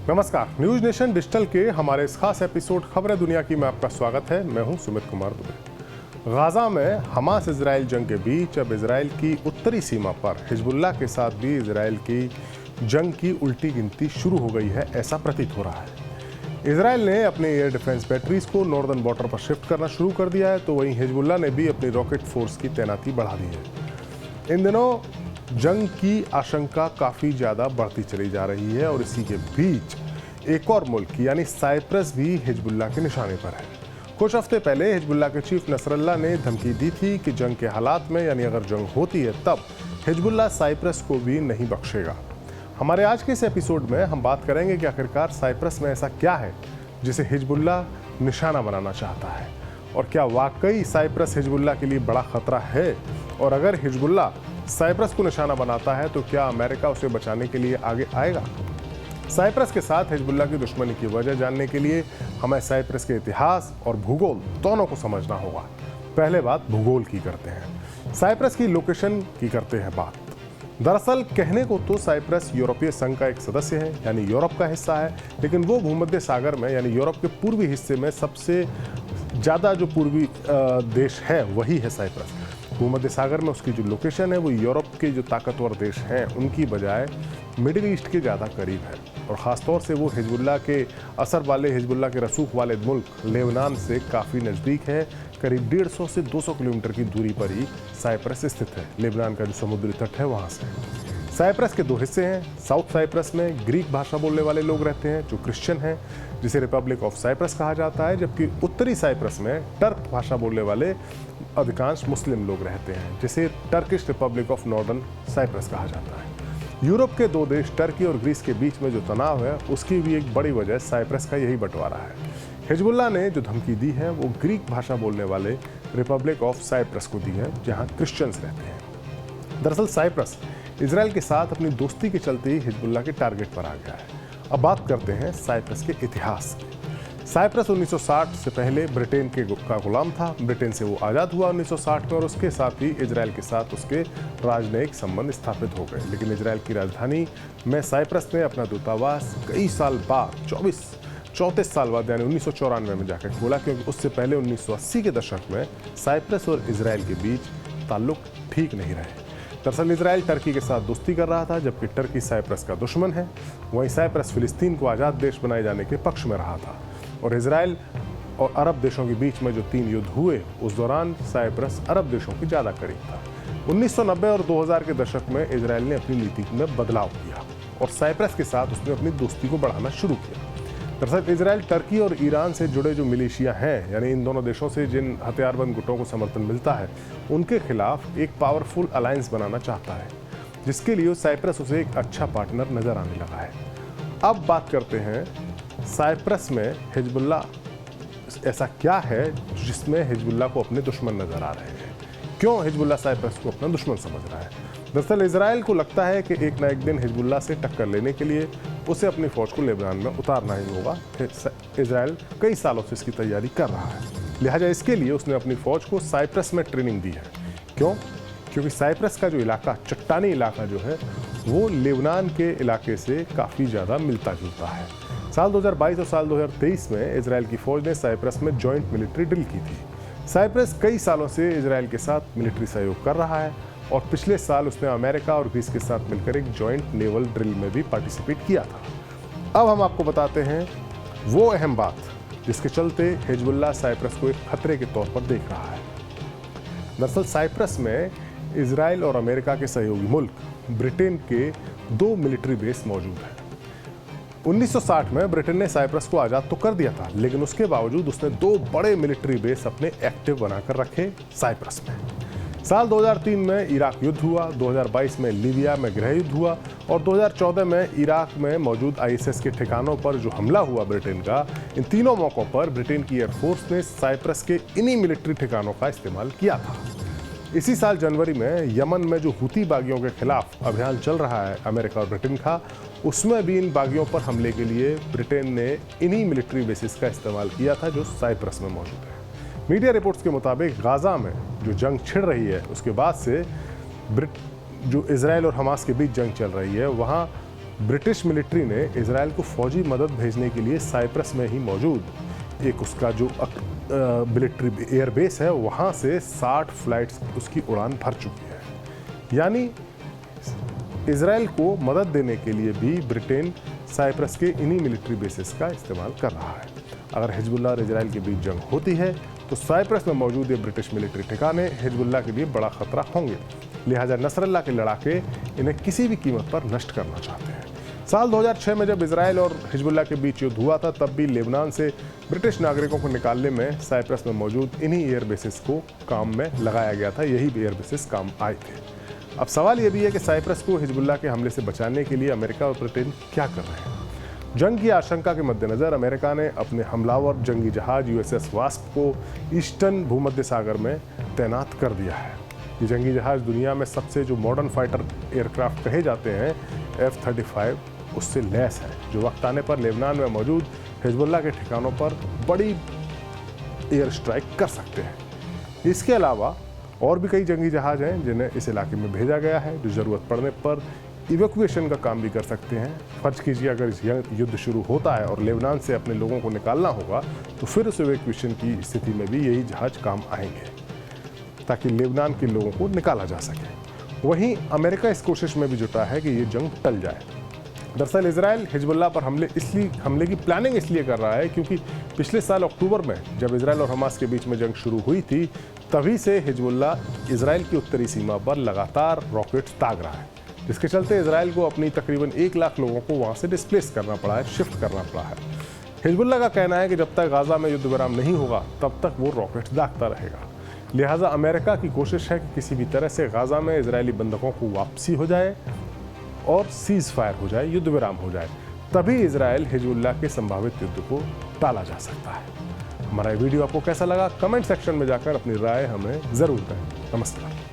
नमस्कार, news nation digital के हमारे इस खास एपिसोड खबरें दुनिया की में आपका स्वागत है। मैं हूं सुमित कुमार दुबे। गाजा में हमास इजराइल जंग के बीच अब इजराइल की उत्तरी सीमा पर हिजबुल्लाह के साथ भी इजराइल की जंग की उल्टी गिनती शुरू हो गई है, ऐसा प्रतीत हो रहा है। इजराइल ने अपने एयर डिफेंस बैटरीज को नॉर्दर्न बॉर्डर पर शिफ्ट करना शुरू कर दिया है, तो वहीं हिजबुल्लाह ने भी अपनी रॉकेट फोर्स की तैनाती बढ़ा दी है। इन दिनों जंग की आशंका काफ़ी ज़्यादा बढ़ती चली जा रही है और इसी के बीच एक और मुल्क यानी साइप्रस भी हिजबुल्लाह के निशाने पर है। कुछ हफ्ते पहले हिजबुल्लाह के चीफ नसरल्लाह ने धमकी दी थी कि जंग के हालात में यानी अगर जंग होती है तब हिजबुल्लाह साइप्रस को भी नहीं बख्शेगा। हमारे आज के इस एपिसोड में हम बात करेंगे कि आखिरकार साइप्रस में ऐसा क्या है जिसे हिजबुल्लाह निशाना बनाना चाहता है, और क्या वाकई साइप्रस हिजबुल्लाह के लिए बड़ा खतरा है, और अगर हिजबुल्लाह साइप्रस को निशाना बनाता है तो क्या अमेरिका उसे बचाने के लिए आगे आएगा। साइप्रस के साथ हिजबुल्लाह की दुश्मनी की वजह जानने के लिए हमें साइप्रस के इतिहास और भूगोल दोनों को समझना होगा। पहले बात भूगोल की करते हैं, साइप्रस की लोकेशन की करते हैं बात। दरअसल कहने को तो साइप्रस यूरोपीय संघ का एक सदस्य है, यानी यूरोप का हिस्सा है, लेकिन वो भूमध्य सागर में यानी यूरोप के पूर्वी हिस्से में सबसे ज़्यादा जो पूर्वी देश है वही है साइप्रस। भूमध्य सागर में उसकी जो लोकेशन है वो यूरोप के जो ताकतवर देश हैं उनकी बजाय मिडिल ईस्ट के ज़्यादा करीब है, और ख़ासतौर से वो हिजबुल्लाह के असर वाले, हिजबुल्लाह के रसूख वाले मुल्क लेबनान से काफ़ी नज़दीक है। करीब 150 से 200 किलोमीटर की दूरी पर ही साइप्रस स्थित है, लेबनान का जो समुद्री तट है वहाँ से। साइप्रस के दो हिस्से हैं। साउथ साइप्रस में ग्रीक भाषा बोलने वाले लोग रहते हैं जो क्रिश्चियन हैं, जिसे रिपब्लिक ऑफ साइप्रस कहा जाता है, जबकि उत्तरी साइप्रस में टर्क भाषा बोलने वाले अधिकांश मुस्लिम लोग रहते हैं, जिसे Turkish Republic of Northern Cyprus कहा जाता है। यूरोप के दो देश टर्की और ग्रीस के बीच में जो तनाव है उसकी भी एक बड़ी वजह साइप्रस का यही बंटवारा है। हिजबुल्लाह ने जो धमकी दी है वो ग्रीक भाषा बोलने वाले रिपब्लिक ऑफ साइप्रस को दी है, जहां क्रिश्चियंस रहते हैं। दरअसल साइप्रस इजराइल के साथ अपनी दोस्ती के चलते ही हिजबुल्लाह के टारगेट पर आ गया है। अब बात करते हैं साइप्रस के इतिहास की। साइप्रस 1960 से पहले ब्रिटेन का गुलाम था। ब्रिटेन से वो आज़ाद हुआ 1960 में, और उसके साथ ही इजराइल के साथ उसके राजनयिक संबंध स्थापित हो गए। लेकिन इजराइल की राजधानी में साइप्रस ने अपना दूतावास कई साल बाद 34 साल बाद यानी 1994 में जाकर खोला, क्योंकि उससे पहले 1980 के दशक में साइप्रस और इजराइल के बीच ताल्लुक ठीक नहीं रहे। दरअसल इजराइल टर्की के साथ दोस्ती कर रहा था, जबकि टर्की साइप्रस का दुश्मन है। वहीं साइप्रस फिलिस्तीन को आज़ाद देश बनाए जाने के पक्ष में रहा था, और इजराइल और अरब देशों के बीच में जो 3 युद्ध हुए उस दौरान साइप्रस अरब देशों के ज़्यादा करीब था। 1990 और 2000 के दशक में इजराइल ने अपनी नीति में बदलाव किया और साइप्रस के साथ उसने अपनी दोस्ती को बढ़ाना शुरू किया। दरअसल इजराइल टर्की और ईरान से जुड़े जो मिलिशिया हैं, यानी इन दोनों देशों से जिन हथियारबंद गुटों को समर्थन मिलता है, उनके खिलाफ एक पावरफुल अलायंस बनाना चाहता है, जिसके लिए साइप्रस उसे एक अच्छा पार्टनर नजर आने लगा है। अब बात करते हैं साइप्रस में हिजबुल्लाह ऐसा क्या है जिसमें हिजबुल्लाह को अपने दुश्मन नजर आ रहे हैं, क्यों हिजबुल्लाह साइप्रस को अपना दुश्मन समझ रहा है। दरअसल इजराइल को लगता है कि एक ना एक दिन हिजबुल्लाह से टक्कर लेने के लिए उसे अपनी फौज को लेबनान में उतारना ही होगा। इजराइल कई सालों से इसकी तैयारी कर रहा है, लिहाजा इसके लिए उसने अपनी फौज को साइप्रस में ट्रेनिंग दी है। क्यों? क्योंकि साइप्रस का जो इलाका, चट्टानी इलाका जो है, वो लेबनान के इलाके से काफ़ी ज़्यादा मिलता जुलता है। साल 2022 और साल 2023 में इजराइल की फौज ने साइप्रस में जॉइंट मिलिट्री ड्रिल की थी। साइप्रस कई सालों से इजराइल के साथ मिलिट्री सहयोग कर रहा है, और पिछले साल उसने अमेरिका और ग्रीस के साथ मिलकर एक जॉइंट नेवल ड्रिल में भी पार्टिसिपेट किया था। अब हम आपको बताते हैं वो अहम बात जिसके चलते हिजबुल्लाह साइप्रस को एक खतरे के तौर पर देख रहा है। दरअसल साइप्रस में इजराइल और अमेरिका के सहयोगी मुल्क ब्रिटेन के 2 मिलिट्री बेस मौजूद हैं। 1960 में ब्रिटेन ने साइप्रस को आज़ाद तो कर दिया था, लेकिन उसके बावजूद उसने 2 बड़े मिलिट्री बेस अपने एक्टिव बनाकर रखे साइप्रस में। साल 2003 में इराक युद्ध हुआ, 2022 में लीबिया में गृह युद्ध हुआ, और 2014 में इराक में मौजूद आईएसआईएस के ठिकानों पर जो हमला हुआ ब्रिटेन का, इन तीनों मौक़ों पर ब्रिटेन की एयरफोर्स ने साइप्रस के इन्हीं मिलिट्री ठिकानों का इस्तेमाल किया था। इसी साल जनवरी में यमन में जो हुती बागियों के खिलाफ अभियान चल रहा है अमेरिका और ब्रिटेन का, उसमें भी इन बागियों पर हमले के लिए ब्रिटेन ने इन्हीं मिलिट्री बेसिस का इस्तेमाल किया था जो साइप्रस में मौजूद है। मीडिया रिपोर्ट्स के मुताबिक गाजा में जो जंग छिड़ रही है उसके बाद से जो इजराइल और हमास के बीच जंग चल रही है, वहाँ ब्रिटिश मिलिट्री ने इजराइल को फौजी मदद भेजने के लिए साइप्रस में ही मौजूद एक उसका जो मिलिट्री एयरबेस है वहाँ से 60 फ्लाइट्स उसकी उड़ान भर चुकी है। यानी इजराइल को मदद देने के लिए भी ब्रिटेन साइप्रस के इन्हीं मिलिट्री बेसिस का इस्तेमाल कर रहा है। अगर हिजबुल्लाह और इजराइल के बीच जंग होती है तो साइप्रस में मौजूद ये ब्रिटिश मिलिट्री ठिकाने हिजबुल्लाह के लिए बड़ा खतरा होंगे। लिहाजा नसरल्लाह के लड़ाके इन्हें किसी भी कीमत पर नष्ट करना चाहते हैं। साल 2006 में जब इजराइल और हिजबुल्लाह के बीच युद्ध हुआ था तब भी लेबनान से ब्रिटिश नागरिकों को निकालने में साइप्रस में मौजूद इन्हीं एयर बेसिस को काम में लगाया गया था। यही एयर बेसिस काम आए थे। अब सवाल यह भी है कि साइप्रस को हिजबुल्लाह के हमले से बचाने के लिए अमेरिका और ब्रिटेन क्या कर रहे हैं। जंग की आशंका के मद्देनजर अमेरिका ने अपने हमलावर जंगी जहाज USS वास्प को ईस्टर्न भूमध्य सागर में तैनात कर दिया है। ये जंगी जहाज दुनिया में सबसे जो मॉडर्न फाइटर एयरक्राफ्ट कहे जाते हैं F-35 उससे लैस है, जो वक्त आने पर लेबनान में मौजूद हिजबुल्लाह के ठिकानों पर बड़ी एयर स्ट्राइक कर सकते हैं। इसके अलावा और भी कई जंगी जहाज हैं जिन्हें इस इलाके में भेजा गया है, जो ज़रूरत पड़ने पर इवैक्यूएशन का काम भी कर सकते हैं। फर्ज कीजिए अगर युद्ध शुरू होता है और लेबनान से अपने लोगों को निकालना होगा तो फिर उस इवैक्यूएशन की स्थिति में भी यही जहाज काम आएंगे ताकि लेबनान के लोगों को निकाला जा सके। वहीं अमेरिका इस कोशिश में भी जुटा है कि ये जंग टल जाए। दरअसल इजराइल हिजबुल्लाह पर हमले की प्लानिंग इसलिए कर रहा है क्योंकि पिछले साल अक्टूबर में जब इजराइल और हमास के बीच में जंग शुरू हुई थी तभी से हिजबुल्लाह इजराइल की उत्तरी सीमा पर लगातार रॉकेट्स दाग रहा है, जिसके चलते इजराइल को अपनी तकरीबन 1 लाख लोगों को वहाँ से डिस्प्लेस करना पड़ा है, शिफ्ट करना पड़ा है। हिजबुल्लाह का कहना है कि जब तक गाजा में युद्ध विराम नहीं होगा तब तक वो रॉकेट्स दागता रहेगा। लिहाजा अमेरिका की कोशिश है कि किसी भी तरह से गाजा में इजरायली बंधकों को वापसी हो जाए और सीज फायर हो जाए, युद्ध विराम हो जाए, तभी इजराइल हिजबुल्लाह के संभावित युद्ध को टाला जा सकता है। हमारा ये वीडियो आपको कैसा लगा कमेंट सेक्शन में जाकर अपनी राय हमें ज़रूर दें। नमस्कार।